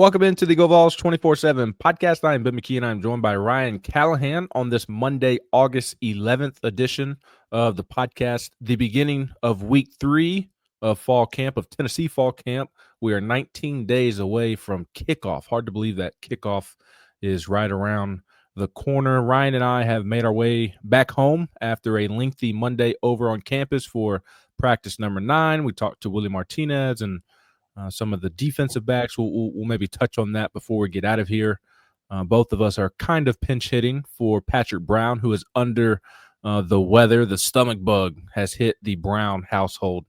Welcome into the GoVols247 podcast. I am McKee, and I'm joined by Ryan Callahan on this Monday, August 11th edition of the podcast, the beginning of week 3 of fall camp, of Tennessee fall camp. We are 19 days away from kickoff. Hard to believe that kickoff is right around the corner. Ryan and I have made our way back home after a lengthy Monday over on campus for practice number 9. We talked to Willie Martinez and some of the defensive backs. We'll maybe touch on that before we get out of here. Both of us are kind of pinch hitting for Patrick Brown, who is under the weather. The stomach bug has hit the Brown household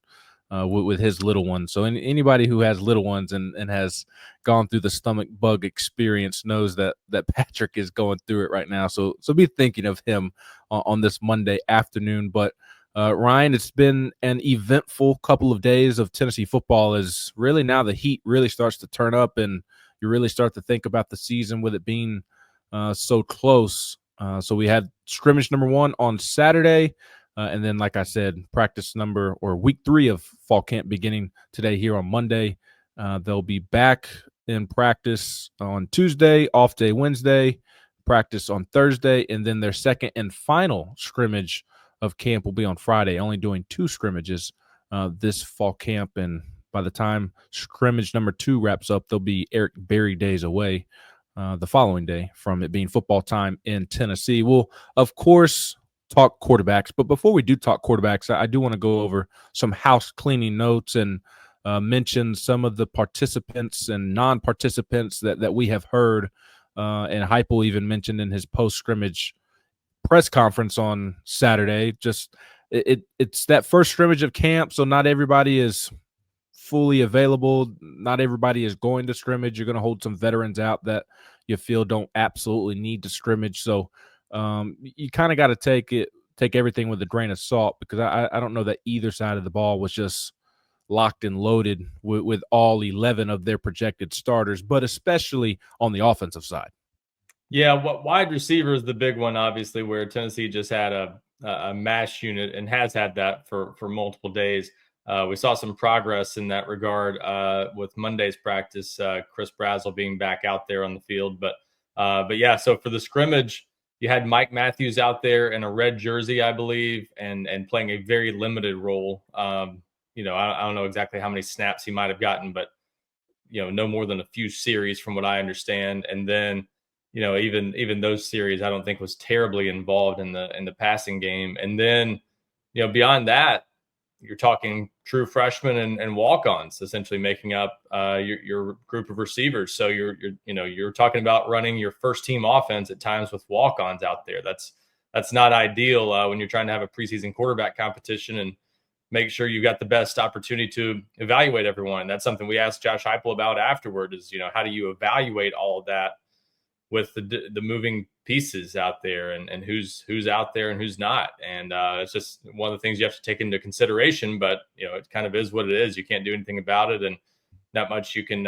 with his little ones. So anybody who has little ones and has gone through the stomach bug experience knows that Patrick is going through it right now. So be thinking of him on this Monday afternoon. But Ryan, it's been an eventful couple of days of Tennessee football as really now the heat really starts to turn up and you really start to think about the season with it being so close. So we had scrimmage number 1 on Saturday. And then, like I said, week 3 of fall camp beginning today here on Monday. They'll be back in practice on Tuesday, off day Wednesday, practice on Thursday, and then their second and final scrimmage of camp will be on Friday, only doing 2 scrimmages this fall camp. And by the time scrimmage number 2 wraps up, they'll be Eric Berry days away the following day from it being football time in Tennessee. We'll, of course, talk quarterbacks. But before we do talk quarterbacks, I do want to go over some house cleaning notes and mention some of the participants and non-participants that we have heard. And Heupel even mentioned in his post-scrimmage press conference on Saturday. Just it's that first scrimmage of camp, so not everybody is fully available. Not everybody is going to scrimmage. You're going to hold some veterans out that you feel don't absolutely need to scrimmage. So you kind of got to take everything with a grain of salt, because I don't know that either side of the ball was just locked and loaded with all 11 of their projected starters, but especially on the offensive side. Yeah, wide receiver is the big one, obviously, where Tennessee just had a mash unit and has had that for multiple days. We saw some progress in that regard with Monday's practice, Chris Brazzell being back out there on the field. But yeah, so for the scrimmage, you had Mike Matthews out there in a red jersey, I believe, and playing a very limited role. I don't know exactly how many snaps he might have gotten, but no more than a few series from what I understand. And then even those series, I don't think was terribly involved in the passing game. And then, beyond that, you're talking true freshmen and walk-ons essentially making up your group of receivers. So you're talking about running your first team offense at times with walk-ons out there. That's not ideal when you're trying to have a preseason quarterback competition and make sure you got the best opportunity to evaluate everyone. That's something we asked Josh Heupel about afterward is, how do you evaluate all of that with the moving pieces out there and who's out there and who's not. And it's just one of the things you have to take into consideration, but it kind of is what it is. You can't do anything about it. And not much you can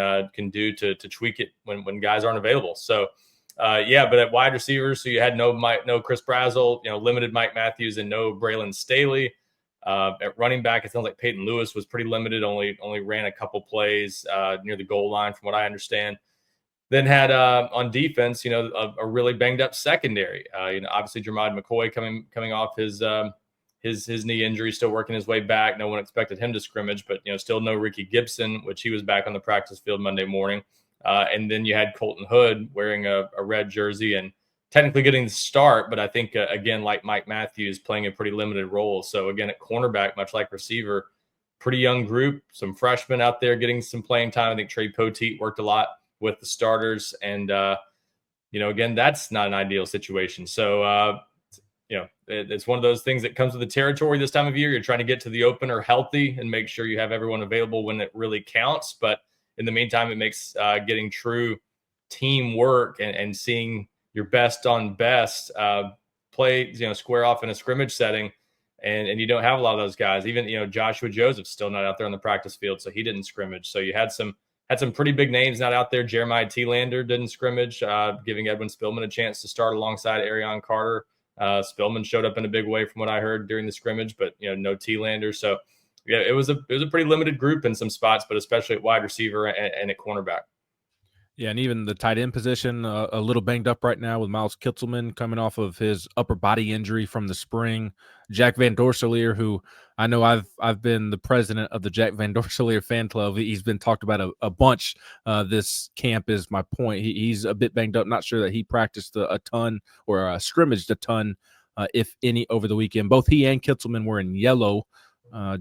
do to tweak it when guys aren't available. So but at wide receivers, so you had no Chris Brazzell, limited Mike Matthews and no Braylon Staley. At running back, it sounds like Peyton Lewis was pretty limited, only ran a couple plays near the goal line from what I understand. Then had on defense, a really banged up secondary. Obviously Jermod McCoy coming off his knee injury, still working his way back. No one expected him to scrimmage, but still no Ricky Gibson, which he was back on the practice field Monday morning. And then you had Colton Hood wearing a red jersey and technically getting the start, but I think again, like Mike Matthews, playing a pretty limited role. So again, at cornerback, much like receiver, pretty young group, some freshmen out there getting some playing time. I think Trey Poteet worked a lot with the starters. And, again, that's not an ideal situation. So, it's one of those things that comes with the territory this time of year. You're trying to get to the opener healthy and make sure you have everyone available when it really counts. But in the meantime, it makes getting true teamwork and seeing your best on best play, square off in a scrimmage setting. And you don't have a lot of those guys. Even, Joshua Joseph's still not out there on the practice field, so he didn't scrimmage. So you had some pretty big names not out there. Jeremiah Thielander didn't scrimmage, giving Edwin Spillman a chance to start alongside Arion Carter. Spillman showed up in a big way from what I heard during the scrimmage, but no Thielander. So yeah, it was a pretty limited group in some spots, but especially at wide receiver and at cornerback. Yeah, and even the tight end position, a little banged up right now with Miles Kitzelman coming off of his upper body injury from the spring. Jack Van Dorselier, who I know I've been the president of the Jack Van Dorselier fan club. He's been talked about a bunch. This camp is my point. He's a bit banged up. Not sure that he practiced a ton or scrimmaged a ton, if any, over the weekend. Both he and Kitzelman were in yellow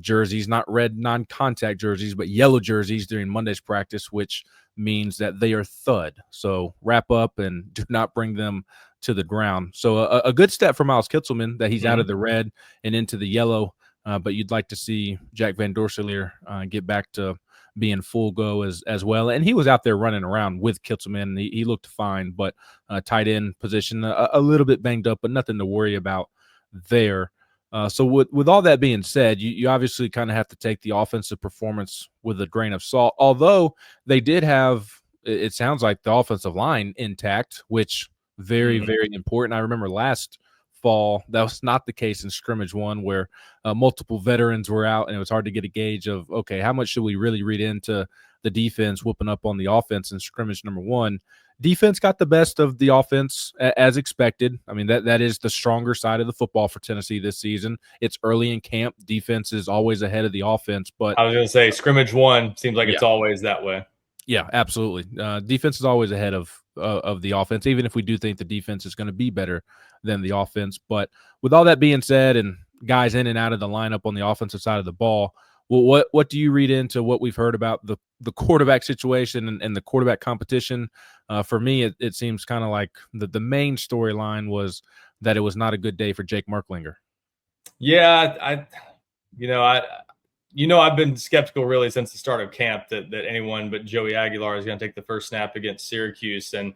jerseys, not red non-contact jerseys, but yellow jerseys during Monday's practice, which means that they are thud. So wrap up and do not bring them to the ground. So a good step for Miles Kitzelman that he's out of the red and into the yellow. But you'd like to see Jack Van Dorselier get back to being full go as well. And he was out there running around with Kitzelman. He looked fine, but tight end position a little bit banged up, but nothing to worry about there. So with all that being said, you obviously kind of have to take the offensive performance with a grain of salt. Although they did have, it sounds like the offensive line intact, which very important. I remember last fall that was not the case in scrimmage one, where multiple veterans were out, and it was hard to get a gauge of, okay, how much should we really read into the defense whooping up on the offense in scrimmage number one. Defense got the best of the offense as expected. I mean, that is the stronger side of the football for Tennessee this season. It's early in camp. Defense is always ahead of the offense. But I was going to say scrimmage one seems like it's always that way. Yeah, absolutely. Defense is always ahead of the offense, even if we do think the defense is going to be better than the offense. But with all that being said, and guys in and out of the lineup on the offensive side of the ball, well, what do you read into what we've heard about the quarterback situation and the quarterback competition? For me, it seems kind of like the main storyline was that it was not a good day for Jake Merklinger. Yeah, I've been skeptical really since the start of camp that anyone but Joey Aguilar is going to take the first snap against Syracuse. And,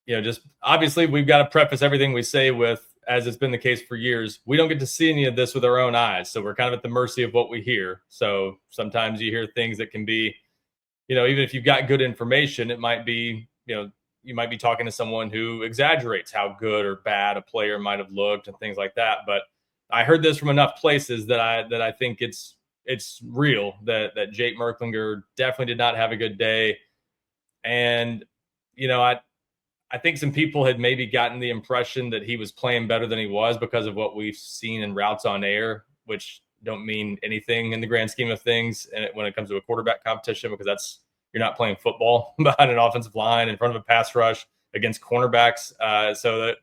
just obviously we've got to preface everything we say with, as it's been the case for years, we don't get to see any of this with our own eyes. So we're kind of at the mercy of what we hear. So sometimes you hear things that can be, even if you've got good information, it might be, you might be talking to someone who exaggerates how good or bad a player might have looked and things like that. But I heard this from enough places that I think it's real that Jake Merklinger definitely did not have a good day. And, I think some people had maybe gotten the impression that he was playing better than he was because of what we've seen in routes on air, which don't mean anything in the grand scheme of things when it comes to a quarterback competition, because you're not playing football behind an offensive line in front of a pass rush against cornerbacks. So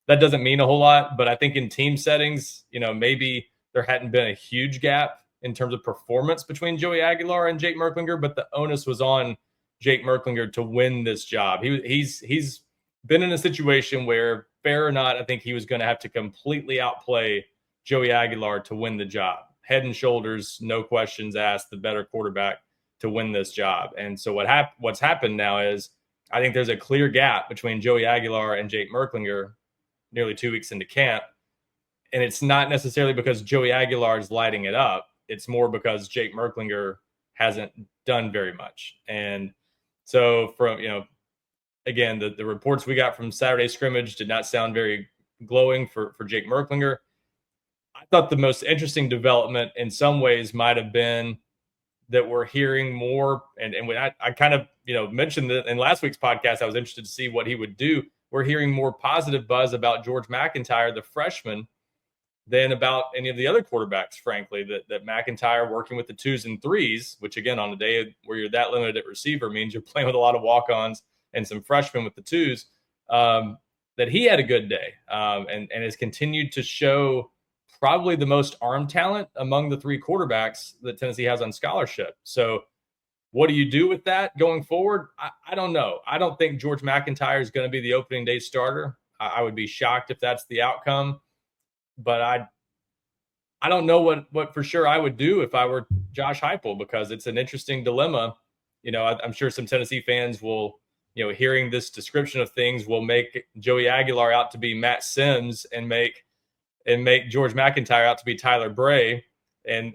that doesn't mean a whole lot. But I think in team settings, maybe there hadn't been a huge gap in terms of performance between Joey Aguilar and Jake Merklinger, but the onus was on Jake Merklinger to win this job. He's been in a situation where, fair or not, I think he was going to have to completely outplay Joey Aguilar to win the job. Head and shoulders, no questions asked, the better quarterback to win this job. And so what's happened now is I think there's a clear gap between Joey Aguilar and Jake Merklinger nearly 2 weeks into camp. And it's not necessarily because Joey Aguilar is lighting it up. It's more because Jake Merklinger hasn't done very much. And so from, again, the reports we got from Saturday scrimmage did not sound very glowing for Jake Merklinger. I thought the most interesting development in some ways might have been that we're hearing more. And when I kind of, mentioned that in last week's podcast, I was interested to see what he would do. We're hearing more positive buzz about George McIntyre, the freshman, than about any of the other quarterbacks, frankly, that McIntyre working with the 2s and 3s, which again, on a day where you're that limited at receiver means you're playing with a lot of walk-ons and some freshmen with the 2s, that he had a good day and has continued to show probably the most arm talent among the 3 quarterbacks that Tennessee has on scholarship. So what do you do with that going forward? I don't know. I don't think George McIntyre is going to be the opening day starter. I would be shocked if that's the outcome. But I don't know what for sure I would do if I were Josh Heupel, because it's an interesting dilemma. I'm sure some Tennessee fans will, hearing this description of things, will make Joey Aguilar out to be Matt Sims and make George McIntyre out to be Tyler Bray. And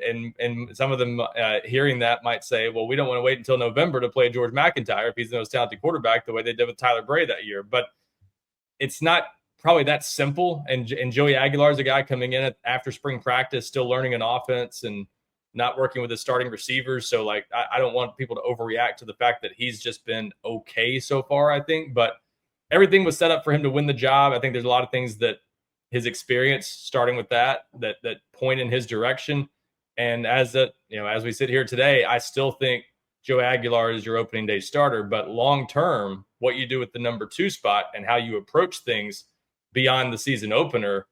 some of them hearing that might say, well, we don't want to wait until November to play George McIntyre if he's the most talented quarterback the way they did with Tyler Bray that year. But it's not probably that simple. And Joey Aguilar is a guy coming in after spring practice, still learning an offense and not working with his starting receivers. So like, I don't want people to overreact to the fact that he's just been okay so far, I think, but everything was set up for him to win the job. I think there's a lot of things that his experience, starting with that point in his direction. And as we sit here today, I still think Joe Aguilar is your opening day starter, but long term, what you do with the number 2 spot and how you approach things beyond the season opener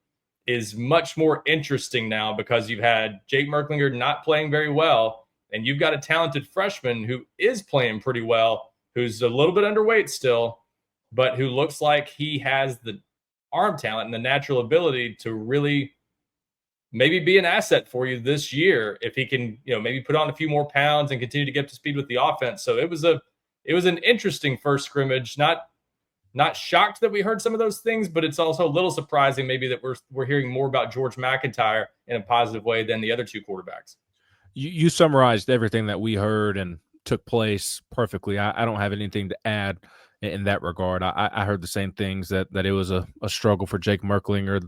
is much more interesting now, because you've had Jake Merklinger not playing very well, and you've got a talented freshman who is playing pretty well, who's a little bit underweight still, but who looks like he has the arm talent and the natural ability to really maybe be an asset for you this year if he can, maybe put on a few more pounds and continue to get up to speed with the offense. So it was an interesting first scrimmage. Not shocked that we heard some of those things, but it's also a little surprising maybe that we're hearing more about George McIntyre in a positive way than the other 2 quarterbacks. You summarized everything that we heard and took place perfectly. I don't have anything to add in that regard. I heard the same things, that it was a struggle for Jake Merklinger,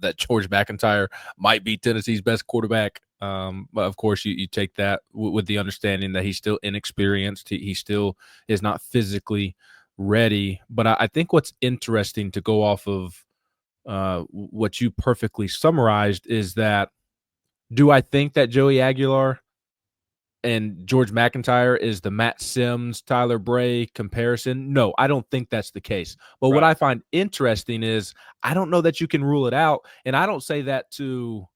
that George McIntyre might be Tennessee's best quarterback. But of course, you take that with the understanding that he's still inexperienced. He still is not physically ready. But I think what's interesting, to go off of what you perfectly summarized, is that, do I think that Joey Aguilar and George McIntyre is the Matt Sims, Tyler Bray comparison? No, I don't think that's the case. But What I find interesting is, I don't know that you can rule it out. And I don't say that to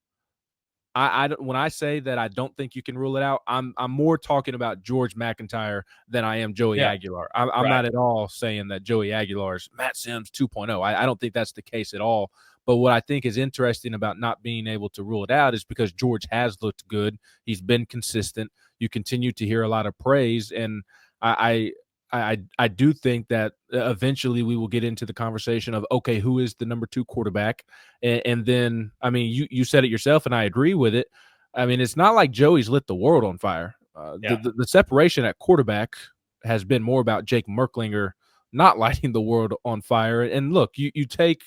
when I say that I don't think you can rule it out, I'm more talking about George McIntyre than I am Joey Aguilar. I'm not at all saying that Joey Aguilar's Matt Sims 2.0. I don't think that's the case at all. But what I think is interesting about not being able to rule it out is because George has looked good. He's been consistent. You continue to hear a lot of praise, and I do think that eventually we will get into the conversation of, okay, who is the number 2 quarterback? And then, I mean, you said it yourself, and I agree with it. I mean, it's not like Joey's lit the world on fire. The separation at quarterback has been more about Jake Merklinger not lighting the world on fire. And look, you take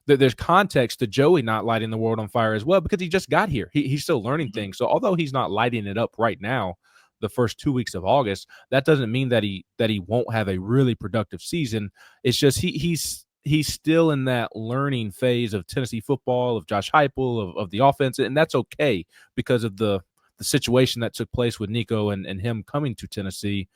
there's context to Joey not lighting the world on fire as well, because he just got here. He's still learning things. So although he's not lighting it up right now, the first 2 weeks of August, that doesn't mean that he won't have a really productive season. It's just he's still in that learning phase of Tennessee football, of Josh Heupel, of the offense, and that's okay because of the situation that took place with Nico and him coming to Tennessee.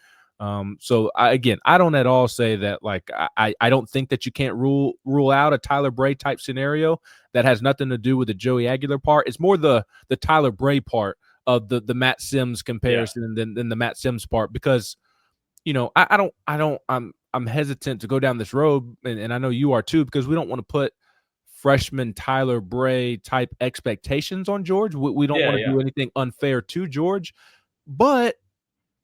So I don't at all say that, like, I don't think that you can't rule out a Tyler Bray type scenario. That has nothing to do with the Joey Aguilar part. It's more the Tyler Bray part of the Matt Sims comparison than the Matt Sims part, because I'm hesitant to go down this road, and I know you are too, because we don't want to put freshman Tyler Bray type expectations on George. We don't want to do anything unfair to George, but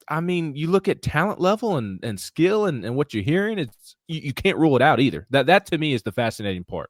I mean, you look at talent level and skill and what you're hearing, it's you can't rule it out either. That to me is the fascinating part.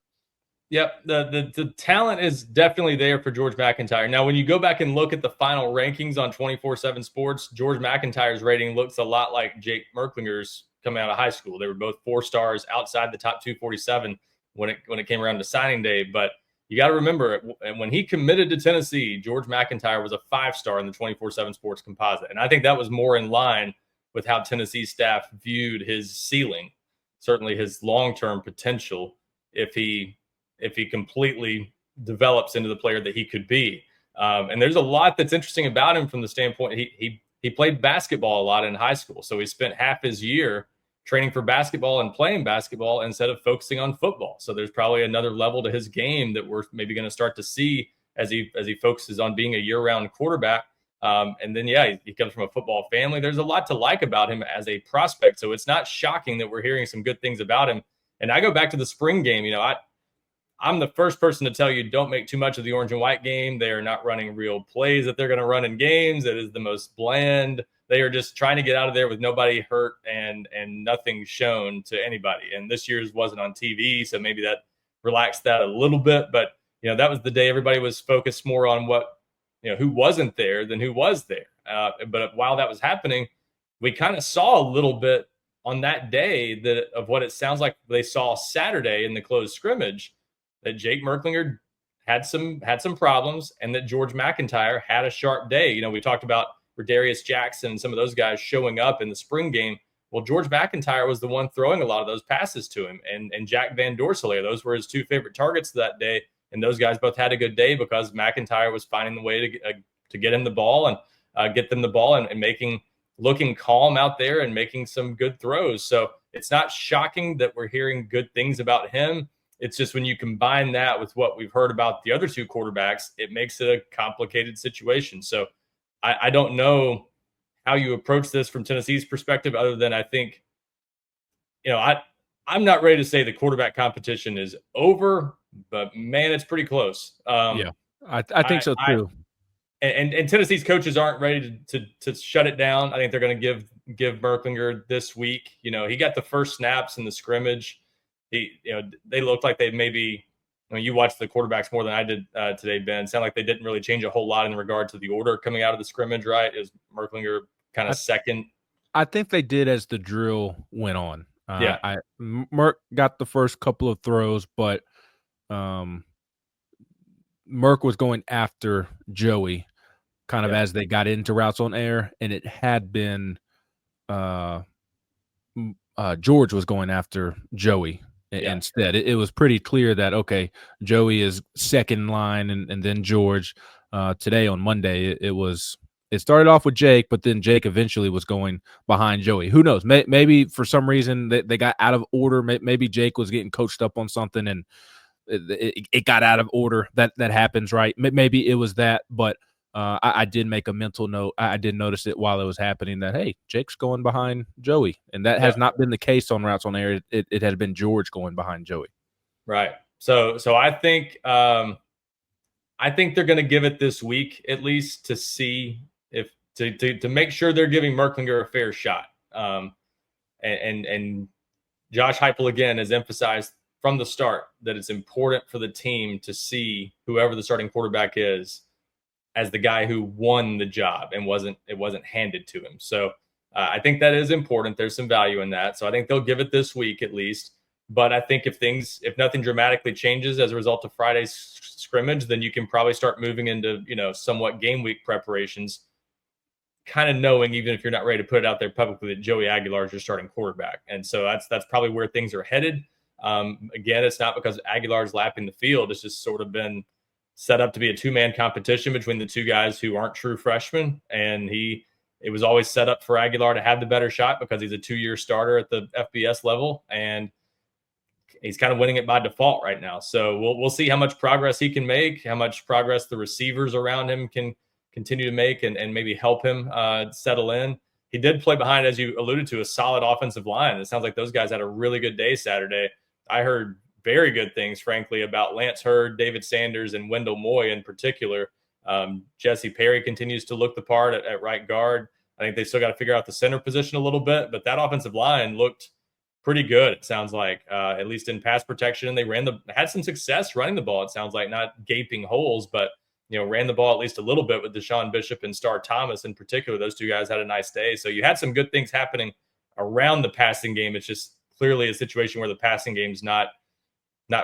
Yep, the talent is definitely there for George McIntyre. Now, when you go back and look at the final rankings on 24/7 Sports, George McIntyre's rating looks a lot like Jake Merklinger's coming out of high school. They were both 4 stars outside the top 247 when it came around to signing day. But you got to remember, when he committed to Tennessee, George McIntyre was a 5-star in the 24/7 Sports composite, and I think that was more in line with how Tennessee staff viewed his ceiling, certainly his long-term potential, if he completely develops into the player that he could be. And there's a lot that's interesting about him from the standpoint he played basketball a lot in high school, so he spent half his year training for basketball and playing basketball instead of focusing on football. So there's probably another level to his game that we're maybe going to start to see as he focuses on being a year-round quarterback. And then, he comes from a football family. There's a lot to like about him as a prospect. So it's not shocking that we're hearing some good things about him. And I go back to the spring game. I'm the first person to tell you, don't make too much of the orange and white game. They are not running real plays that they're going to run in games. It is the most bland. They are just trying to get out of there with nobody hurt and nothing shown to anybody. And this year's wasn't on TV, so maybe that relaxed that a little bit. But, that was the day everybody was focused more on who wasn't there than who was there. But while that was happening, we kind of saw a little bit on that day of what it sounds like they saw Saturday in the closed scrimmage, that Jake Merklinger had some problems, and that George McIntyre had a sharp day. You know, we talked about Redarius Jackson and some of those guys showing up in the spring game. Well, George McIntyre was the one throwing a lot of those passes to him, and Jack Van Dorselaer. Those were his two favorite targets that day, and those guys both had a good day because McIntyre was finding the way to get him the ball and get them the ball and looking calm out there and making some good throws. So it's not shocking that we're hearing good things about him. It's just when you combine that with what we've heard about the other two quarterbacks, it makes it a complicated situation. So I don't know how you approach this from Tennessee's perspective, other than I think, I'm not ready to say the quarterback competition is over, but man, it's pretty close. Yeah, I think so too. And Tennessee's coaches aren't ready to shut it down. I think they're going to give Merklinger this week. You know, he got the first snaps in the scrimmage. They looked like they maybe. You watched the quarterbacks more than I did today, Ben. It sounded like they didn't really change a whole lot in regard to the order coming out of the scrimmage, right? Is Merklinger kind of second? I think they did as the drill went on. Yeah. Merk got the first couple of throws, but Merk was going after Joey kind of as they got into routes on air, and it had been George was going after Joey. Instead, it was pretty clear that, okay, Joey is second line and then George. Today on Monday, it started off with Jake, but then Jake eventually was going behind Joey. Who knows? Maybe for some reason they got out of order. Maybe Jake was getting coached up on something and it got out of order. That happens, right? Maybe it was that, but I did make a mental note. I did notice it while it was happening that, hey, Jake's going behind Joey. And that has not been the case on routes on air. It had been George going behind Joey. Right. So I think they're going to give it this week, at least, to see if to make sure they're giving Merklinger a fair shot. And Josh Heupel, again, has emphasized from the start that it's important for the team to see whoever the starting quarterback is as the guy who won the job and it wasn't handed to him. So I think that is important. There's some value in that. So I think they'll give it this week at least. But I think if nothing dramatically changes as a result of Friday's scrimmage, then you can probably start moving into, somewhat game week preparations, kind of knowing, even if you're not ready to put it out there publicly, that Joey Aguilar is your starting quarterback. And so that's probably where things are headed. Again, it's not because Aguilar's lapping the field. It's just sort of been set up to be a two-man competition between the two guys who aren't true freshmen. And it was always set up for Aguilar to have the better shot because he's a 2-year starter at the FBS level. And he's kind of winning it by default right now. So we'll see how much progress he can make, how much progress the receivers around him can continue to make and maybe help him settle in. He did play behind, as you alluded to, a solid offensive line. It sounds like those guys had a really good day Saturday. I heard very good things, frankly, about Lance Hurd, David Sanders, and Wendell Moy in particular. Jesse Perry continues to look the part at right guard. I think they still got to figure out the center position a little bit, but that offensive line looked pretty good, it sounds like, at least in pass protection. And they had some success running the ball, it sounds like, not gaping holes, but ran the ball at least a little bit with Deshaun Bishop and Star Thomas in particular. Those two guys had a nice day. So you had some good things happening around the passing game. It's just clearly a situation where the passing game's not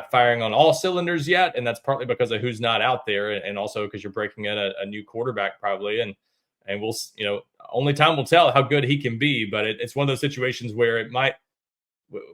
firing on all cylinders yet. And that's partly because of who's not out there. And also because you're breaking in a new quarterback probably. And we'll, only time will tell how good he can be, but it's one of those situations where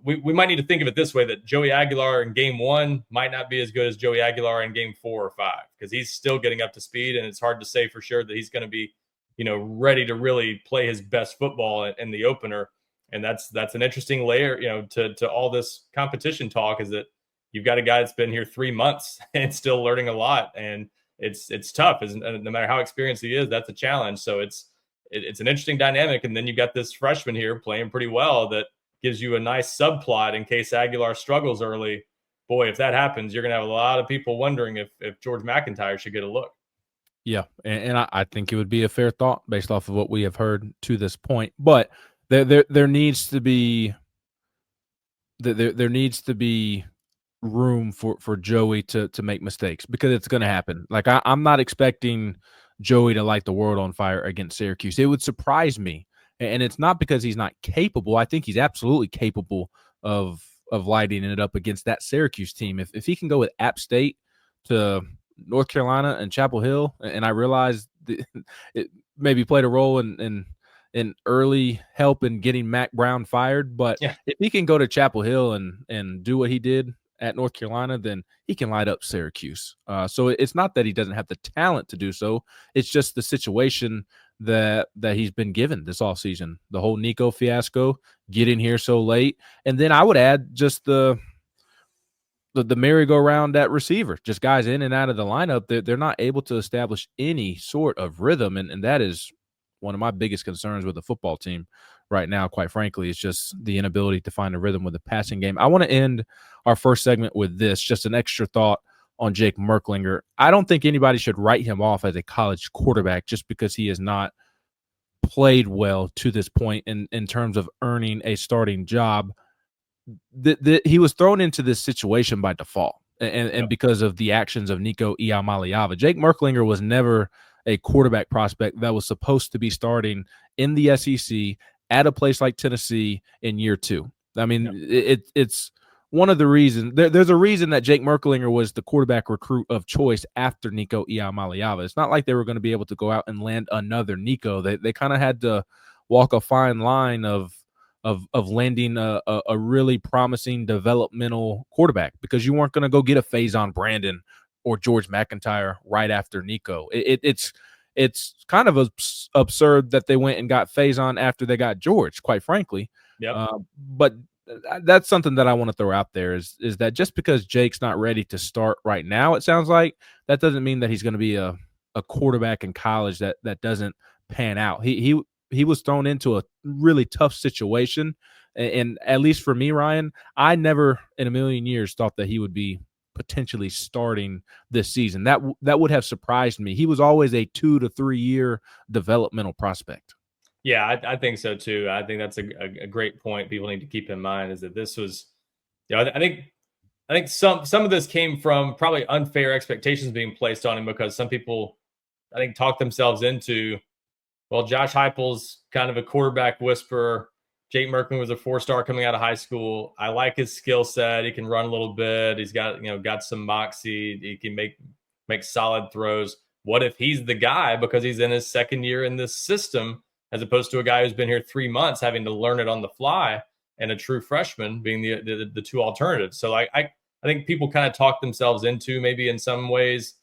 we might need to think of it this way, that Joey Aguilar in game 1 might not be as good as Joey Aguilar in game 4 or 5, because he's still getting up to speed. And it's hard to say for sure that he's going to be, ready to really play his best football in the opener. And that's an interesting layer, to all this competition talk, is that you've got a guy that's been here 3 months and still learning a lot. And it's tough. No matter how experienced he is, that's a challenge. So it's an interesting dynamic. And then you've got this freshman here playing pretty well that gives you a nice subplot in case Aguilar struggles early. Boy, if that happens, you're going to have a lot of people wondering if George McIntyre should get a look. Yeah, and I think it would be a fair thought based off of what we have heard to this point. But there needs to be room for Joey to make mistakes, because it's going to happen. Like I'm not expecting Joey to light the world on fire against Syracuse. It would surprise me. And it's not because he's not capable. I think he's absolutely capable of lighting it up against that Syracuse team. If he can go with App State to North Carolina and Chapel Hill, and I realized it maybe played a role in early help in getting Mac Brown fired. But Yeah. if he can go to Chapel Hill and do what he did at North Carolina, then he can light up Syracuse. So it's not that he doesn't have the talent to do so. It's just the situation that he's been given this offseason. The whole Nico fiasco, getting here so late. And then I would add just the merry-go-round at receiver, just guys in and out of the lineup. They're not able to establish any sort of rhythm, and that is one of my biggest concerns with the football team right now, quite frankly. It's just the inability to find a rhythm with the passing game. I want to end our first segment with this, just an extra thought on Jake Merklinger. I don't think anybody should write him off as a college quarterback just because he has not played well to this point in terms of earning a starting job. He was thrown into this situation by default and because of the actions of Nico Iamaleava. Jake Merklinger was never a quarterback prospect that was supposed to be starting in the SEC at a place like Tennessee in year two. I mean, it's one of the reasons. There's a reason that Jake Merklinger was the quarterback recruit of choice after Nico Iamaleava. It's not like they were going to be able to go out and land another Nico. They kind of had to walk a fine line of landing a really promising developmental quarterback, because you weren't going to go get a Faison Brandon or George McIntyre right after Nico. It's kind of absurd that they went and got Faison after they got George, quite frankly. But that's something that I want to throw out there is that just because Jake's not ready to start right now, it sounds like, that doesn't mean that he's going to be a quarterback in college that doesn't pan out. He was thrown into a really tough situation. And at least for me, Ryan, I never in a million years thought that he would be potentially starting this season. That would have surprised me. He was always a 2 to 3 year developmental prospect. Yeah, I think so too. I think that's a great point people need to keep in mind, is that this was, I think some of this came from probably unfair expectations being placed on him, because some people, I think, talked themselves into, well, Josh Heupel's kind of a quarterback whisperer. Jake Merklinger was a 4-star coming out of high school. I like his skill set. He can run a little bit. He's got some moxie. He can make solid throws. What if he's the guy because he's in his second year in this system, as opposed to a guy who's been here 3 months having to learn it on the fly, and a true freshman being the two alternatives. So I think people kind of talk themselves into, maybe in some ways,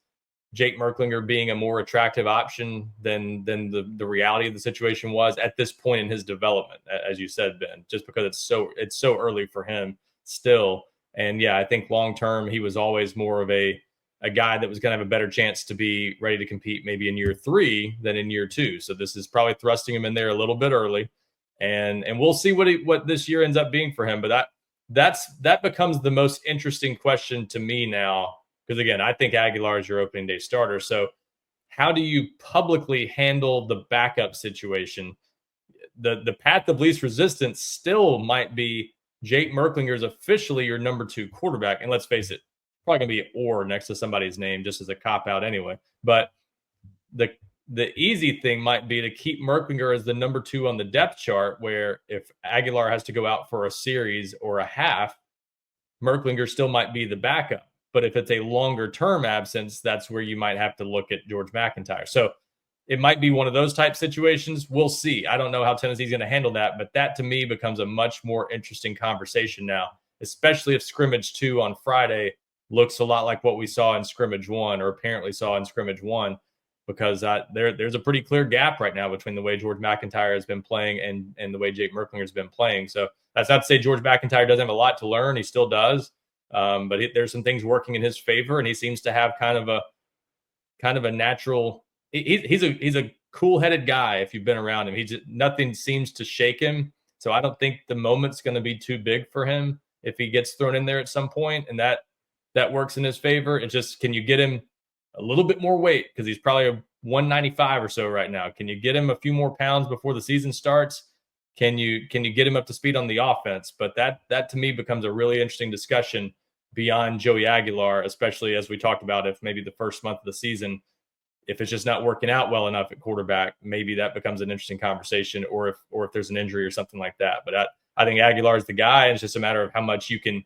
Jake Merklinger being a more attractive option than the reality of the situation was at this point in his development, as you said, Ben, just because it's so early for him still. And yeah, I think long term he was always more of a guy that was going to have a better chance to be ready to compete maybe in year 3 than in year 2. So this is probably thrusting him in there a little bit early, and we'll see what this year ends up being for him. But that becomes the most interesting question to me now. Because again, I think Aguilar is your opening day starter. So how do you publicly handle the backup situation? The path of least resistance still might be Jake Merklinger is officially your number 2 quarterback. And let's face it, probably going to be or next to somebody's name just as a cop out anyway. But the easy thing might be to keep Merklinger as the number 2 on the depth chart, where if Aguilar has to go out for a series or a half, Merklinger still might be the backup. But if it's a longer term absence, that's where you might have to look at George McIntyre. So it might be one of those type situations. We'll see. I don't know how Tennessee's going to handle that, but that to me becomes a much more interesting conversation now, especially if Scrimmage 2 on Friday looks a lot like what we saw in Scrimmage 1, or apparently saw in Scrimmage 1, because there's a pretty clear gap right now between the way George McIntyre has been playing and the way Jake Merklinger has been playing. So that's not to say George McIntyre doesn't have a lot to learn. He still does. But there's some things working in his favor, and he seems to have kind of a natural. He's a cool-headed guy. If you've been around him, nothing seems to shake him. So I don't think the moment's going to be too big for him if he gets thrown in there at some point, and that works in his favor. It's just, can you get him a little bit more weight, because he's probably a 195 or so right now. Can you get him a few more pounds before the season starts? Can you get him up to speed on the offense? But that to me becomes a really interesting discussion beyond Joey Aguilar, especially as we talked about, if maybe the first month of the season, if it's just not working out well enough at quarterback, maybe that becomes an interesting conversation, or if there's an injury or something like that. But I think Aguilar is the guy, and it's just a matter of how much you can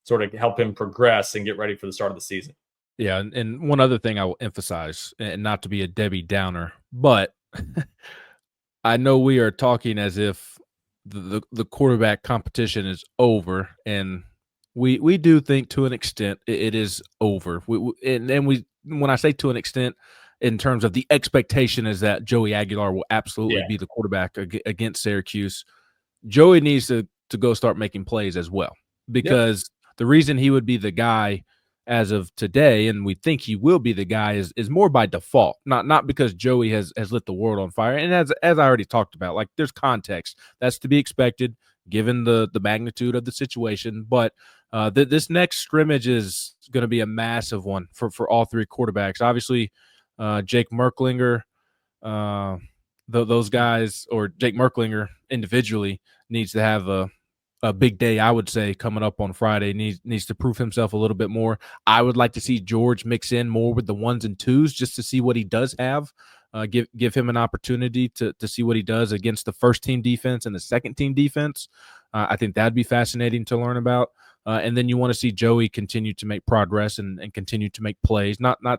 sort of help him progress and get ready for the start of the season. Yeah, and one other thing I will emphasize, and not to be a Debbie Downer, but I know we are talking as if the quarterback competition is over, and we do think to an extent it is over. We when I say to an extent, in terms of the expectation is that Joey Aguilar will absolutely Yeah. be the quarterback against Syracuse. Joey needs to go start making plays as well, Yep. because the reason he would be the guy as of today, and we think he will be the guy, is more by default, not because Joey has lit the world on fire. And as I already talked about, like, there's context that's to be expected given the magnitude of the situation. But this next scrimmage is going to be a massive one for all three quarterbacks. Obviously, Jake Merklinger, uh, those guys, or Jake Merklinger individually, needs to have a big day, I would say, coming up on Friday. Needs to prove himself a little bit more. I would like to see George mix in more with the ones and twos just to see what he does have. Give him an opportunity to see what he does against the first team defense and the second team defense. I think that'd be fascinating to learn about. And then you want to see Joey continue to make progress and continue to make plays. I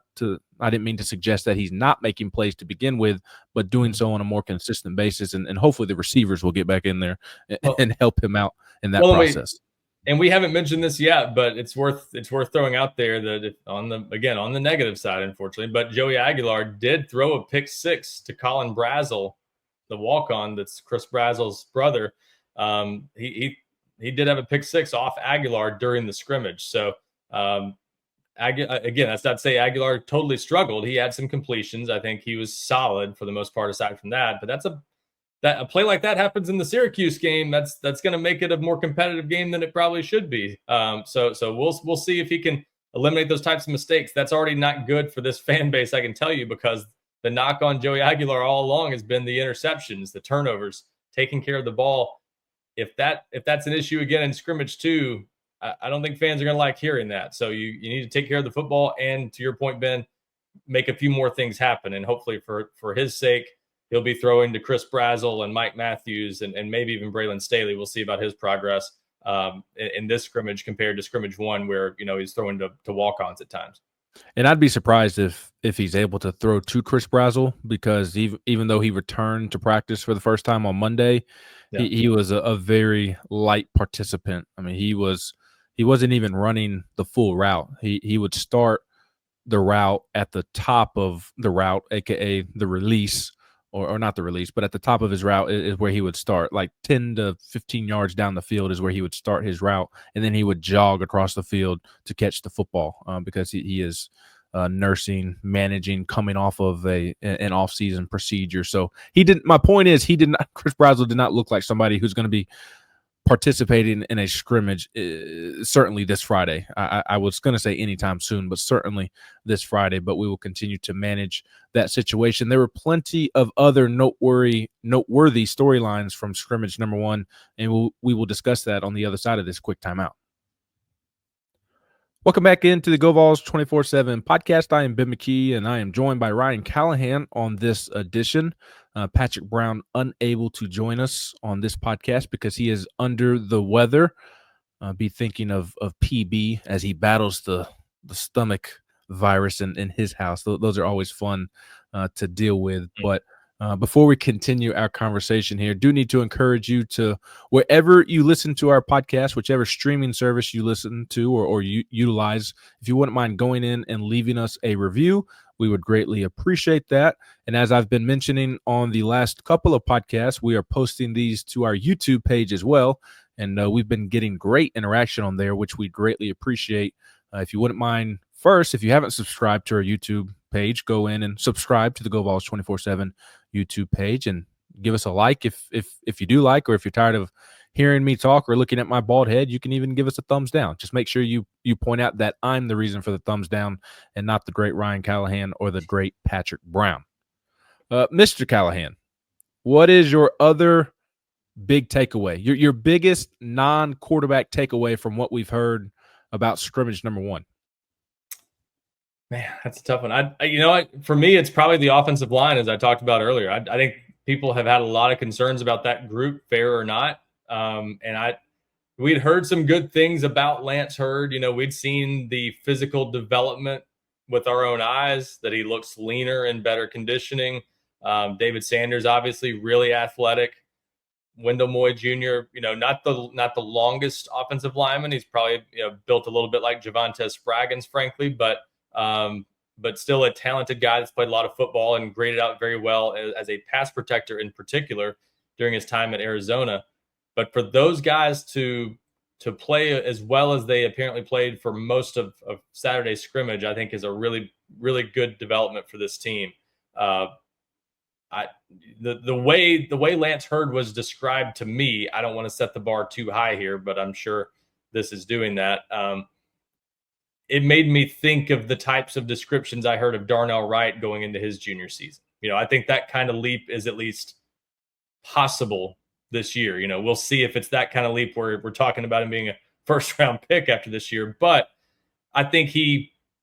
didn't mean to suggest that he's not making plays to begin with, but doing so on a more consistent basis. And hopefully the receivers will get back in there Well, and help him out in that well, process. and we haven't mentioned this yet, but it's worth throwing out there that on the negative side, unfortunately, but Joey Aguilar did throw a pick six to Colin Brazel, the walk on that's Chris Brazel's brother. He did have a pick six off Aguilar during the scrimmage. So again, that's not to say Aguilar totally struggled. He had some completions. I think he was solid for the most part, aside from that. But a play like that happens in the Syracuse game. That's going to make it a more competitive game than it probably should be. So we'll see if he can eliminate those types of mistakes. That's already not good for this fan base, I can tell you, because the knock on Joey Aguilar all along has been the interceptions, the turnovers, taking care of the ball. If that's an issue again in scrimmage too, I don't think fans are going to like hearing that. So you need to take care of the football, and to your point, Ben, make a few more things happen. And hopefully for his sake, he'll be throwing to Chris Brazel and Mike Matthews and maybe even Braylon Staley. We'll see about his progress in this scrimmage compared to scrimmage one, where he's throwing to walk-ons at times. And I'd be surprised if he's able to throw to Chris Brazel, because even though he returned to practice for the first time on Monday, Yeah. he was a very light participant. I mean, he wasn't even running the full route. He would start the route at the top of the route, aka the release, or not the release, but at the top of his route is where he would start. Like 10 to 15 yards down the field is where he would start his route, and then he would jog across the field to catch the football, because he is managing, coming off of an off-season procedure. So he didn't. My point is, he did not. Chris Brazel did not look like somebody who's going to be participating in a scrimmage, certainly this Friday. I was going to say anytime soon, but certainly this Friday. But we will continue to manage that situation. There were plenty of other noteworthy storylines from scrimmage number one, and we will discuss that on the other side of this quick timeout. Welcome back into the GoVols247 podcast. I am Ben McKee, and I am joined by Ryan Callahan on this edition. Patrick Brown unable to join us on this podcast because he is under the weather. Be thinking of PB as he battles the stomach virus in his house. Those are always fun to deal with. But before we continue our conversation here, do need to encourage you to, wherever you listen to our podcast, whichever streaming service you listen to or you utilize, if you wouldn't mind going in and leaving us a review, we would greatly appreciate that. And as I've been mentioning on the last couple of podcasts, we are posting these to our YouTube page as well. And we've been getting great interaction on there, which we greatly appreciate. If you wouldn't mind, first, if you haven't subscribed to our YouTube page, go in and subscribe to the GoVols247 YouTube page and give us a like if you do like, or if you're tired of hearing me talk or looking at my bald head, you can even give us a thumbs down. Just make sure you point out that I'm the reason for the thumbs down and not the great Ryan Callahan or the great Patrick Brown. Mr. Callahan, what is your other big takeaway, your biggest non-quarterback takeaway from what we've heard about scrimmage number one? Man, that's a tough one. For me, it's probably the offensive line, as I talked about earlier. I think people have had a lot of concerns about that group, fair or not. We'd heard some good things about Lance Hurd. We'd seen the physical development with our own eyes that he looks leaner and better conditioning. David Sanders, obviously, really athletic. Wendell Moy Jr., not the longest offensive lineman. He's probably built a little bit like Javonte Spraggins, frankly, but still a talented guy that's played a lot of football and graded out very well as a pass protector in particular during his time at Arizona. But for those guys to play as well as they apparently played for most of Saturday's scrimmage, I think is a really, really good development for this team. The way Lance Hurd was described to me, I don't want to set the bar too high here, but I'm sure this is doing that. It made me think of the types of descriptions I heard of Darnell Wright going into his junior season. I think that kind of leap is at least possible this year. We'll see if it's that kind of leap where we're talking about him being a first round pick after this year. But I think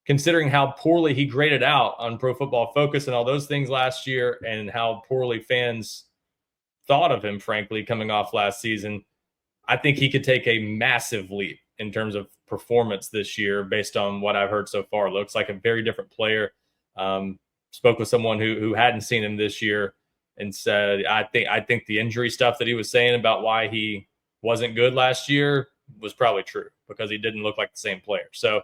considering how poorly he graded out on Pro Football Focus and all those things last year, and how poorly fans thought of him, frankly, coming off last season, I think he could take a massive leap in terms of performance this year based on what I've heard so far. Looks like a very different player. Spoke with someone who hadn't seen him this year and said, I think the injury stuff that he was saying about why he wasn't good last year was probably true, because he didn't look like the same player. So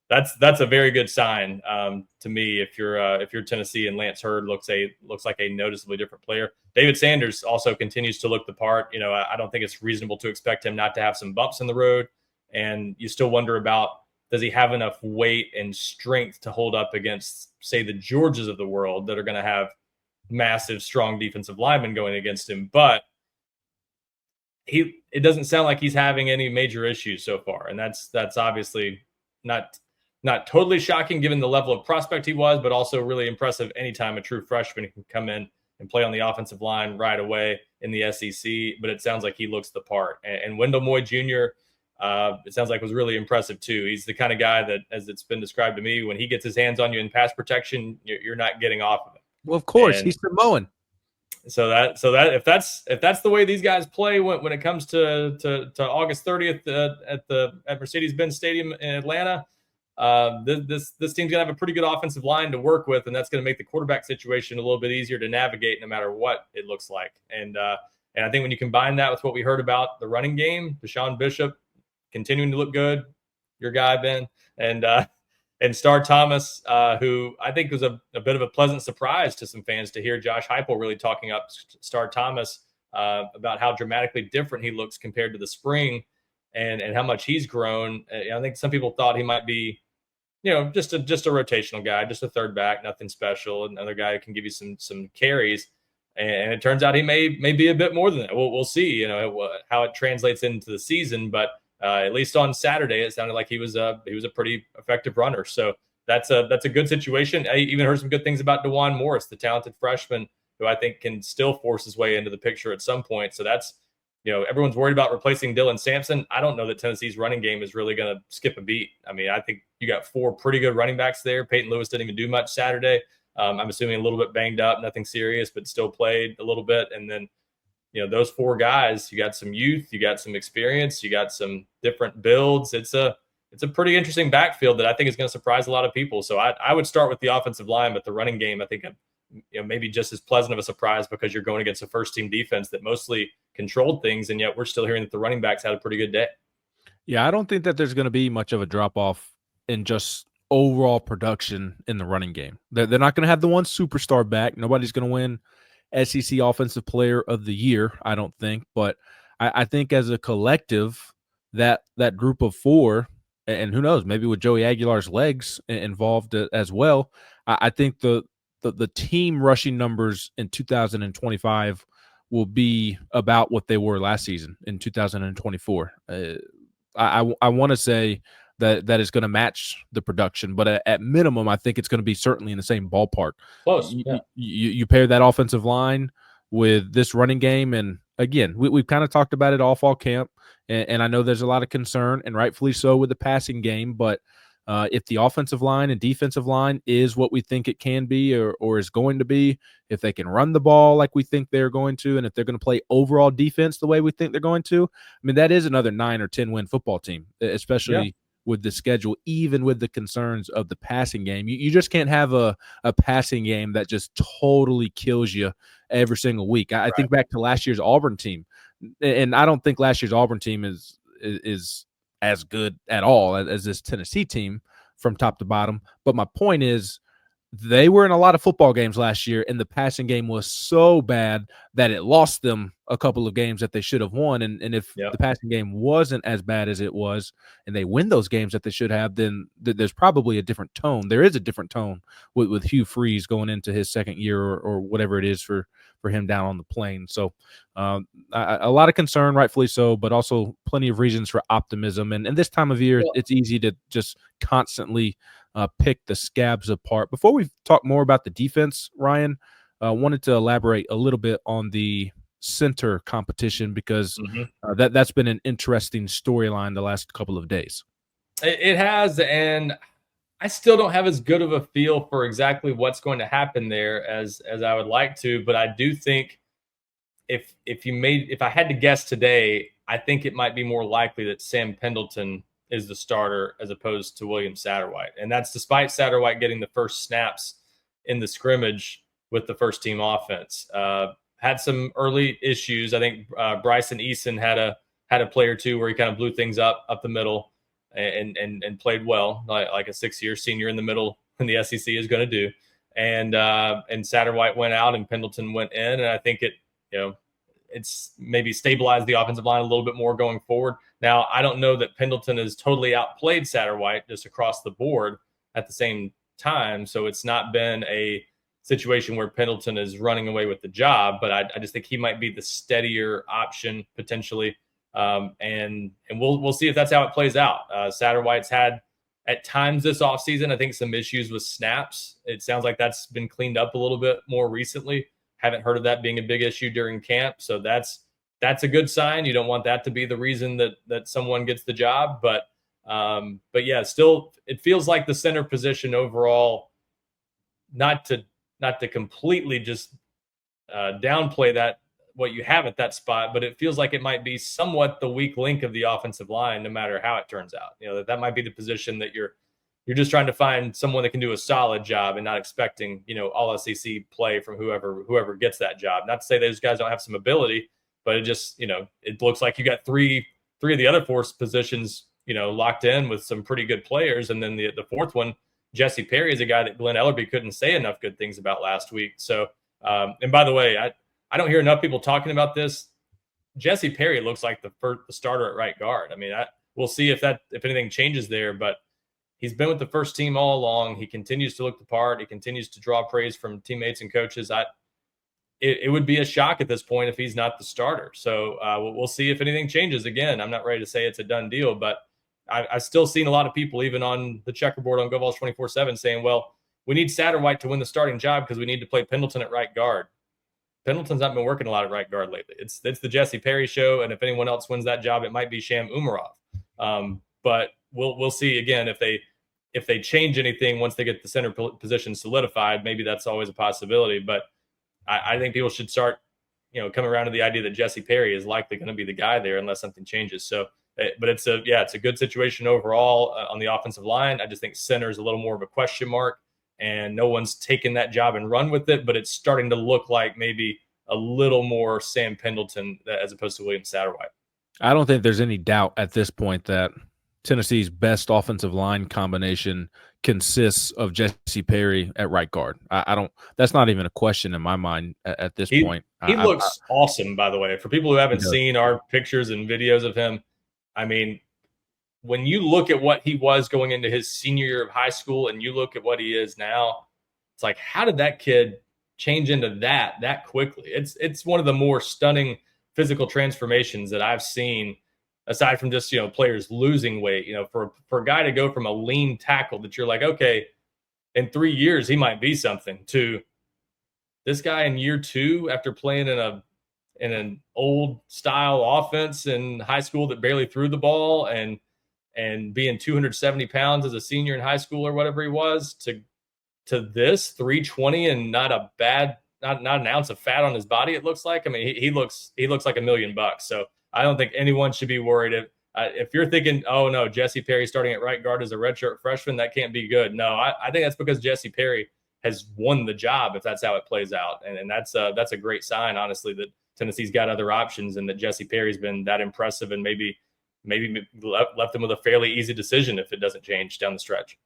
that's a very good sign to me. If you're Tennessee, and Lance Hurd looks like a noticeably different player. David Sanders also continues to look the part. I don't think it's reasonable to expect him not to have some bumps in the road, and you still wonder about, does he have enough weight and strength to hold up against, say, the Georgias of the world that are going to have massive, strong defensive linemen going against him. But it doesn't sound like he's having any major issues so far, and that's obviously not totally shocking given the level of prospect he was, but also really impressive anytime a true freshman can come in and play on the offensive line right away in the SEC. But it sounds like he looks the part. And Wendell Moy Jr., it sounds like was really impressive too. He's the kind of guy that, as it's been described to me, when he gets his hands on you in pass protection, you're not getting off of it. Well, of course, he's Samoan. So that if that's the way these guys play when it comes to August 30th at Mercedes-Benz Stadium in Atlanta, this team's gonna have a pretty good offensive line to work with, and that's gonna make the quarterback situation a little bit easier to navigate no matter what it looks like. And I think when you combine that with what we heard about the running game, Deshaun Bishop continuing to look good, your guy Ben, and Star Thomas, who I think was a bit of a pleasant surprise to some fans to hear Josh Heupel really talking up Star Thomas about how dramatically different he looks compared to the spring, and how much he's grown. I think some people thought he might be, just a rotational guy, just a third back, nothing special, another guy who can give you some carries. And it turns out he may be a bit more than that. We'll see, how it translates into the season, but at least on Saturday, it sounded like he was a pretty effective runner. So that's a good situation. I even heard some good things about DeJuan Morris, the talented freshman, who I think can still force his way into the picture at some point. So that's, everyone's worried about replacing Dylan Sampson. I don't know that Tennessee's running game is really going to skip a beat. I mean, I think you got 4 pretty good running backs there. Peyton Lewis didn't even do much Saturday. I'm assuming a little bit banged up, nothing serious, but still played a little bit. And then, those 4 guys, you got some youth, you got some experience, you got some different builds. It's a pretty interesting backfield that I think is going to surprise a lot of people. So I would start with the offensive line, but the running game, I think, maybe just as pleasant of a surprise, because you're going against a first-team defense that mostly controlled things, and yet we're still hearing that the running backs had a pretty good day. Yeah, I don't think that there's going to be much of a drop-off in just overall production in the running game. They're not going to have the one superstar back. Nobody's going to win SEC Offensive Player of the Year, I don't think. But I think as a collective, that group of 4, and who knows, maybe with Joey Aguilar's legs involved as well, I think the team rushing numbers in 2025 will be about what they were last season in 2024. I want to say that is going to match the production, but at minimum, I think it's going to be certainly in the same ballpark. Close. Yeah. You pair that offensive line with this running game, and again, we've kind of talked about it all fall camp, and I know there's a lot of concern, and rightfully so, with the passing game, but if the offensive line and defensive line is what we think it can be or is going to be, if they can run the ball like we think they're going to, and if they're going to play overall defense the way we think they're going to, I mean, that is another 9 or 10 win football team, especially with the schedule, even with the concerns of the passing game. You just can't have a passing game that just totally kills you every single week. I think back to last year's Auburn team, and I don't think last year's Auburn team is as good at all as this Tennessee team from top to bottom. But my point is, they were in a lot of football games last year, and the passing game was so bad that it lost them a couple of games that they should have won. And if the passing game wasn't as bad as it was, and they win those games that they should have, then there's probably a different tone. There is a different tone with Hugh Freeze going into his second year or whatever it is for him down on the plane. So a lot of concern, rightfully so, but also plenty of reasons for optimism. And this time of year, it's easy to just constantly pick the scabs apart. Before we talk more about the defense, Ryan, wanted to elaborate a little bit on the center competition because that's been an interesting storyline the last couple of days. It has, and I still don't have as good of a feel for exactly what's going to happen there as I would like to, but I do think if I had to guess today, I think it might be more likely that Sam Pendleton is the starter as opposed to William Satterwhite. And that's despite Satterwhite getting the first snaps in the scrimmage with the first team offense. Had some early issues. I think Bryson Eason had a play or two where he kind of blew things up the middle and played well, like a 6-year senior in the middle in the SEC is going to do. And Satterwhite went out and Pendleton went in. And I think it's maybe stabilized the offensive line a little bit more going forward. Now, I don't know that Pendleton has totally outplayed Satterwhite just across the board at the same time. So it's not been a situation where Pendleton is running away with the job, but I just think he might be the steadier option potentially. And we'll see if that's how it plays out. Satterwhite's had at times this offseason, I think, some issues with snaps. It sounds like that's been cleaned up a little bit more recently. Haven't heard of that being a big issue during camp. So that's a good sign. You don't want that to be the reason that someone gets the job. But yeah, still, it feels like the center position overall, not to completely just downplay that, what you have at that spot, but it feels like it might be somewhat the weak link of the offensive line, no matter how it turns out. That might be the position that you're just trying to find someone that can do a solid job and not expecting, all SEC play from whoever gets that job. Not to say those guys don't have some ability, but it just, it looks like you got three of the other four positions, locked in with some pretty good players. And then the fourth one, Jesse Perry, is a guy that Glenn Ellerby couldn't say enough good things about last week. So, and by the way, I don't hear enough people talking about this. Jesse Perry looks like the starter at right guard. I mean, we'll see if anything changes there, but he's been with the first team all along. He continues to look the part. He continues to draw praise from teammates and coaches. It would be a shock at this point if he's not the starter. So we'll see if anything changes. Again, I'm not ready to say it's a done deal, but I've still seen a lot of people, even on the checkerboard on GoVols247, saying, well, we need Satterwhite to win the starting job because we need to play Pendleton at right guard. Pendleton's not been working a lot at right guard lately. It's the Jesse Perry show, and if anyone else wins that job, it might be Sham Umarov. But we'll see again if they change anything once they get the center position solidified. Maybe that's always a possibility. But I think people should start, coming around to the idea that Jesse Perry is likely going to be the guy there unless something changes. So, but it's a good situation overall on the offensive line. I just think center is a little more of a question mark, and no one's taken that job and run with it. But it's starting to look like maybe a little more Sam Pendleton as opposed to William Satterwhite. I don't think there's any doubt at this point that Tennessee's best offensive line combination consists of Jesse Perry at right guard. I don't. That's not even a question in my mind at this point. He looks awesome, by the way. For people who haven't seen our pictures and videos of him, I mean, when you look at what he was going into his senior year of high school and you look at what he is now, it's like, how did that kid change into that quickly? It's one of the more stunning physical transformations that I've seen, aside from just, players losing weight. For a guy to go from a lean tackle that you're like, okay, in 3 years he might be something, to this guy in year 2 after playing in an old style offense in high school that barely threw the ball and being 270 pounds as a senior in high school or whatever he was, to this 320 and not an ounce of fat on his body. It looks like, I mean, he looks like $1 million. So I don't think anyone should be worried. If you're thinking, oh no, Jesse Perry starting at right guard as a redshirt freshman, that can't be good. No, I think that's because Jesse Perry has won the job if that's how it plays out, and that's a great sign, honestly, that Tennessee's got other options and that Jesse Perry's been that impressive and maybe left them with a fairly easy decision if it doesn't change down the stretch.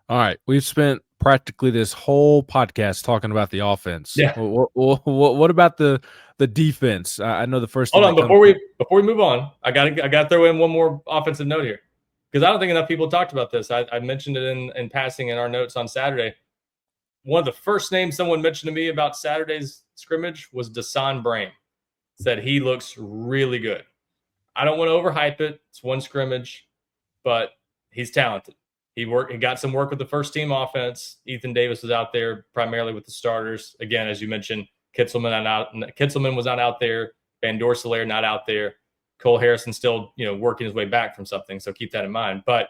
All right, we've spent practically this whole podcast talking about the offense. Yeah. What about the defense? I know the first thing Hold on, that before we move on, I gotta throw in one more offensive note here because I don't think enough people talked about this. I mentioned it in passing in our notes on Saturday. One of the first names someone mentioned to me about Saturday's scrimmage was Dasan Brame. Said he looks really good. I don't want to overhype it. It's one scrimmage, but he's talented. He got some work with the first team offense. Ethan Davis was out there primarily with the starters. Again, as you mentioned, Kitzelman was not out there. Van Dorselaer not out there. Cole Harrison still, working his way back from something. So keep that in mind. But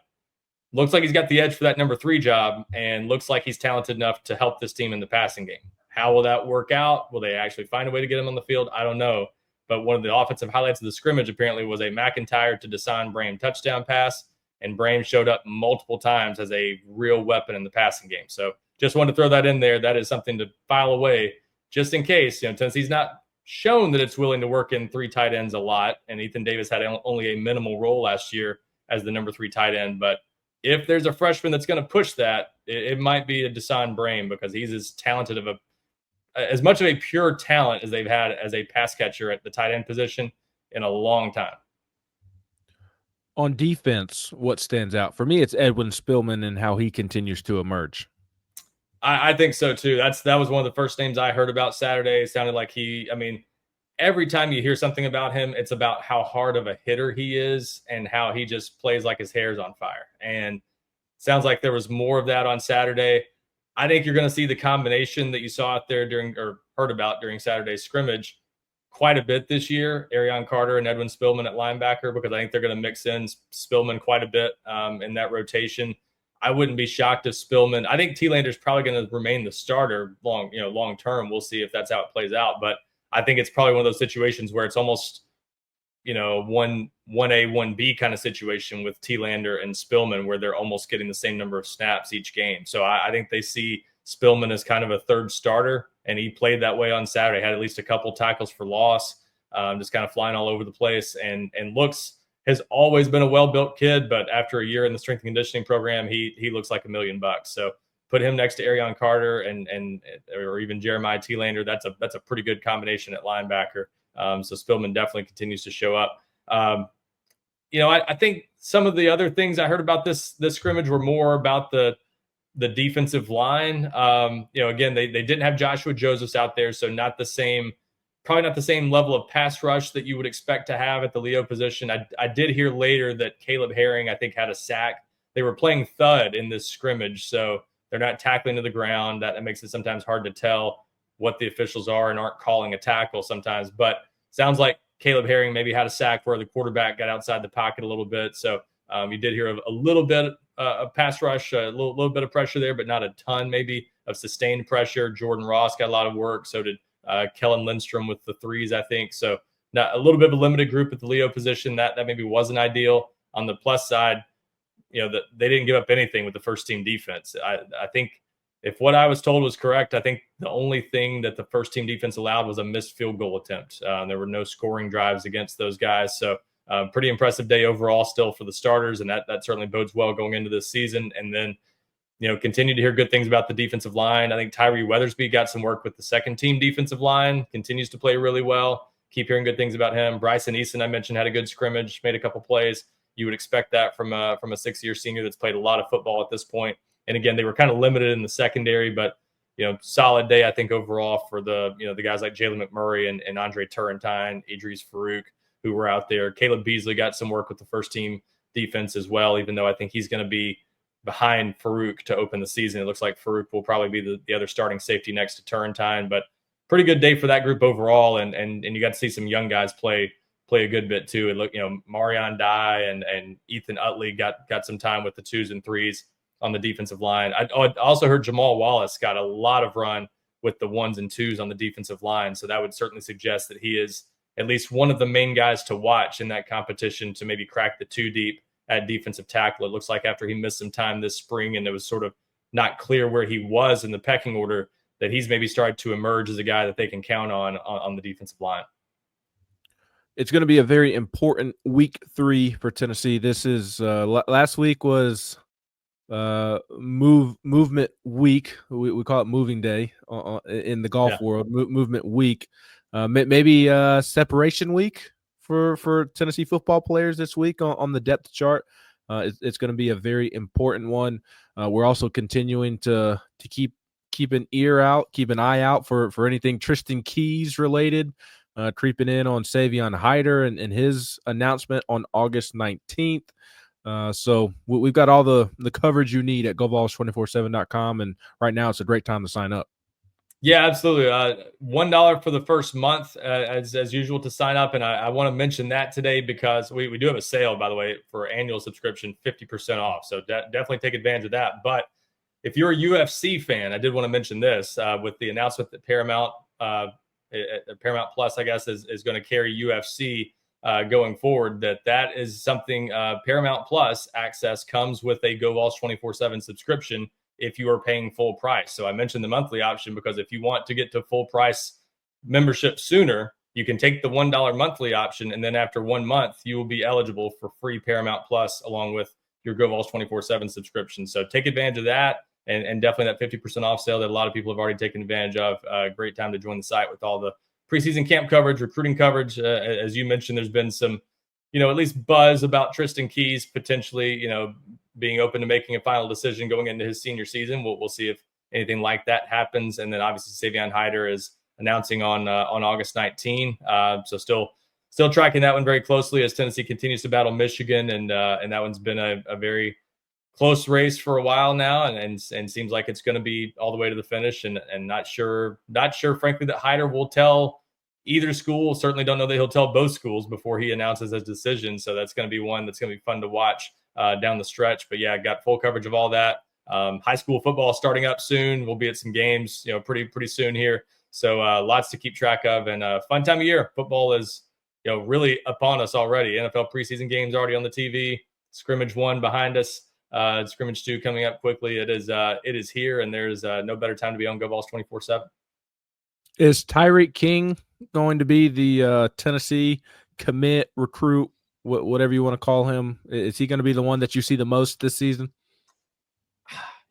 looks like he's got the edge for that number 3 job and looks like he's talented enough to help this team in the passing game. How will that work out? Will they actually find a way to get him on the field? I don't know. But one of the offensive highlights of the scrimmage apparently was a McIntyre to Dasan Brame touchdown pass. And Brame showed up multiple times as a real weapon in the passing game. So just wanted to throw that in there. That is something to file away just in case. Tennessee's not shown that it's willing to work in 3 tight ends a lot. And Ethan Davis had only a minimal role last year as the number 3 tight end. But if there's a freshman that's going to push that, it might be a Dasan Brame because he's as talented of as much of a pure talent as they've had as a pass catcher at the tight end position in a long time. On defense, what stands out? For me, it's Edwin Spillman and how he continues to emerge. I think so too. That was one of the first names I heard about Saturday. It sounded like every time you hear something about him, it's about how hard of a hitter he is and how he just plays like his hair's on fire. And sounds like there was more of that on Saturday. I think you're going to see the combination that you saw out there heard about during Saturday's scrimmage quite a bit this year, Arion Carter and Edwin Spillman at linebacker, because I think they're going to mix in Spillman quite a bit in that rotation. I wouldn't be shocked if Spillman. I think T-Lander's probably going to remain the starter long term. We'll see if that's how it plays out, but I think it's probably one of those situations where it's almost 1A, 1B kind of situation with T-Lander and Spillman, where they're almost getting the same number of snaps each game. So I think they see Spillman as kind of a third starter, and he played that way on Saturday. Had at least a couple tackles for loss, just kind of flying all over the place, and has always been a well-built kid, but after a year in the strength and conditioning program, he looks like $1 million. So put him next to Arion Carter or even Jeremiah T-Lander. That's a pretty good combination at linebacker. So Spillman definitely continues to show up. I think some of the other things I heard about this scrimmage were more about the defensive line. Again, they didn't have Joshua Josephs out there, so probably not the same level of pass rush that you would expect to have at the Leo position. I did hear later that Caleb Herring, I think, had a sack. They were playing thud in this scrimmage, so they're not tackling to the ground. That makes it sometimes hard to tell what the officials are and aren't calling a tackle sometimes. But sounds like Caleb Herring maybe had a sack where the quarterback got outside the pocket a little bit. So you did hear a little bit of pass rush, a little bit of pressure there, but not a ton maybe of sustained pressure. Jordan Ross got a lot of work. So did Kellen Lindstrom with the threes, I think. So not a little bit of a limited group at the Leo position. That maybe wasn't ideal. On the plus side, they didn't give up anything with the first team defense. I think if what I was told was correct, I think the only thing that the first team defense allowed was a missed field goal attempt. There were no scoring drives against those guys. So pretty impressive day overall still for the starters. And that certainly bodes well going into this season. And then, continue to hear good things about the defensive line. I think Tyree Weathersby got some work with the second team defensive line, continues to play really well. Keep hearing good things about him. Bryson Eason, I mentioned, had a good scrimmage, made a couple plays. You would expect that from a 6-year senior that's played a lot of football at this point. And again, they were kind of limited in the secondary, but solid day, I think, overall for the guys like Jalen McMurray and Andre Turrentine, Idris Farouk, who were out there. Caleb Beasley got some work with the first team defense as well, even though I think he's going to be behind Farouk to open the season. It looks like Farouk will probably be the other starting safety next to Turrentine, but pretty good day for that group overall. And you got to see some young guys play a good bit too. And look, Marion Dye and Ethan Utley got some time with the 2s and 3s on the defensive line. I also heard Jamal Wallace got a lot of run with the 1s and 2s on the defensive line. So that would certainly suggest that he is at least one of the main guys to watch in that competition to maybe crack the 2 deep at defensive tackle. It looks like after he missed some time this spring and it was sort of not clear where he was in the pecking order, that he's maybe started to emerge as a guy that they can count on the defensive line. It's going to be a very important week 3 for Tennessee. This is last week was movement week. We call it moving day in the golf world. Movement week, maybe separation week for Tennessee football players this week on the depth chart. It's going to be a very important one. We're also continuing to keep an eye out for anything Tristan Keys related, creeping in on Savion Hyder and his announcement on August 19th. So we've got all the coverage you need at GoVols247.com, and right now it's a great time to sign up. Yeah, absolutely. $1 for the first month, as usual, to sign up. And I want to mention that today because we do have a sale, by the way, for annual subscription, 50% off. So definitely take advantage of that. But if you're a UFC fan, I did want to mention this with the announcement that Paramount Plus, I guess, is going to carry UFC going forward, that is something Paramount Plus access comes with a GoVols 24/7 subscription if you are paying full price. So I mentioned the monthly option because if you want to get to full price membership sooner, you can take the $1 monthly option, and then after 1 month, you will be eligible for free Paramount Plus along with your GoVols 24/7 subscription. So take advantage of that, and definitely that 50% off sale that a lot of people have already taken advantage of. Great time to join the site with all the preseason camp coverage, recruiting coverage. As you mentioned, there's been some, at least buzz about Tristan Keys potentially, being open to making a final decision going into his senior season. We'll see if anything like that happens. And then obviously Savion Hyder is announcing on August 19. So still tracking that one very closely as Tennessee continues to battle Michigan, and that one's been a very close race for a while now, and seems like it's going to be all the way to the finish. And not sure, frankly, that Hyder will tell either school. Certainly don't know that he'll tell both schools before he announces his decision. So that's going to be one that's going to be fun to watch down the stretch. But yeah, got full coverage of all that. High school football starting up soon. We'll be at some games, pretty soon here. So lots to keep track of, and fun time of year. Football is, really upon us already. NFL preseason games already on the TV. Scrimmage 1 behind us. Scrimmage 2 coming up quickly. It is here, and there's no better time to be on GoVols 24/7. Is Tyreek King going to be the Tennessee commit, recruit, whatever you want to call him? Is he going to be the one that you see the most this season?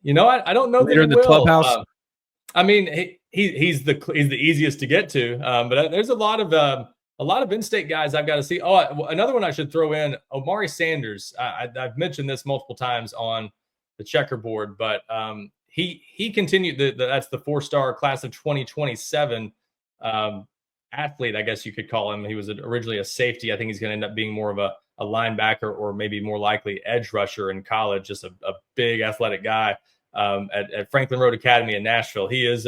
I don't know that he in the clubhouse. I mean, he's the easiest to get to, but there's a lot of in-state guys I've got to see. Oh, another one I should throw in, Omari Sanders. I've mentioned this multiple times on the checkerboard, but he continued. That's the 4-star class of 2027 athlete, I guess you could call him. He was originally a safety. I think he's going to end up being more of a linebacker, or maybe more likely edge rusher in college. Just a big athletic guy at Franklin Road Academy in Nashville. He is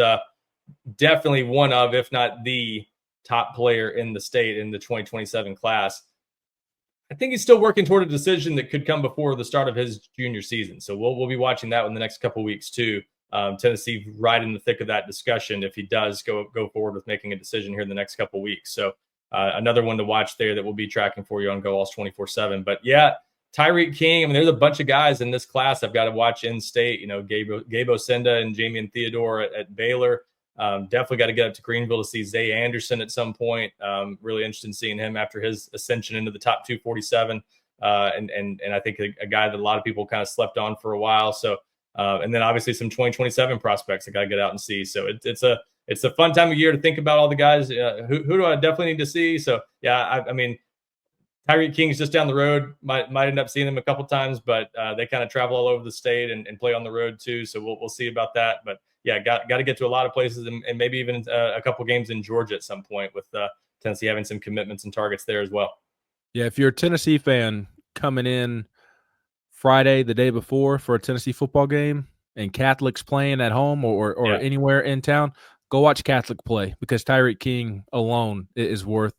definitely one of, if not the top player in the state in the 2027 class. I think he's still working toward a decision that could come before the start of his junior season. So we'll be watching that in the next couple of weeks too. Tennessee right in the thick of that discussion if he does go forward with making a decision here in the next couple of weeks. So another one to watch there that we'll be tracking for you on GoVols 24/7. But yeah, Tyreek King. I mean, there's a bunch of guys in this class I've got to watch in state. Gabe Osenda and Jamian Theodore at Baylor. Definitely got to get up to Greenville to see Zay Anderson at some point. Really interested in seeing him after his ascension into the top 247. And I think a guy that a lot of people kind of slept on for a while. So, and then obviously some 2027 prospects I got to get out and see. So it's a fun time of year to think about all the guys. Who do I definitely need to see? So yeah, I mean, Tyreek King's just down the road. Might end up seeing him a couple times, but they kind of travel all over the state and play on the road too. So we'll see about that. But yeah, got to get to a lot of places and maybe even a couple games in Georgia at some point, with Tennessee having some commitments and targets there as well. Yeah, if you're a Tennessee fan coming in Friday, the day before, for a Tennessee football game, and Catholics playing at home or anywhere in town, go watch Catholic play, because Tyreek King alone is worth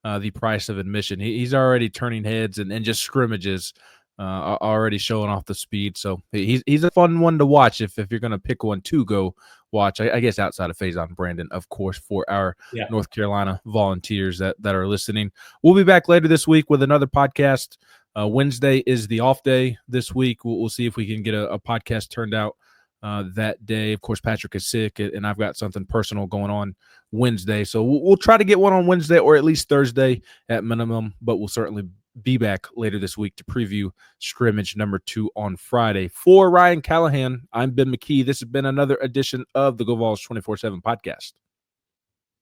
the price of admission. He's already turning heads and just scrimmages already showing off the speed. So he's a fun one to watch if you're going to pick one to go watch. I guess outside of Faison Brandon, of course, for our North Carolina Volunteers that are listening. We'll be back later this week with another podcast. Wednesday is the off day this week. We'll see if we can get a podcast turned out that day. Of course, Patrick is sick, and I've got something personal going on Wednesday. So we'll try to get one on Wednesday or at least Thursday at minimum, but we'll certainly be back later this week to preview Scrimmage number 2 on Friday. For Ryan Callahan, I'm Ben McKee. This has been another edition of the GoVols247 podcast.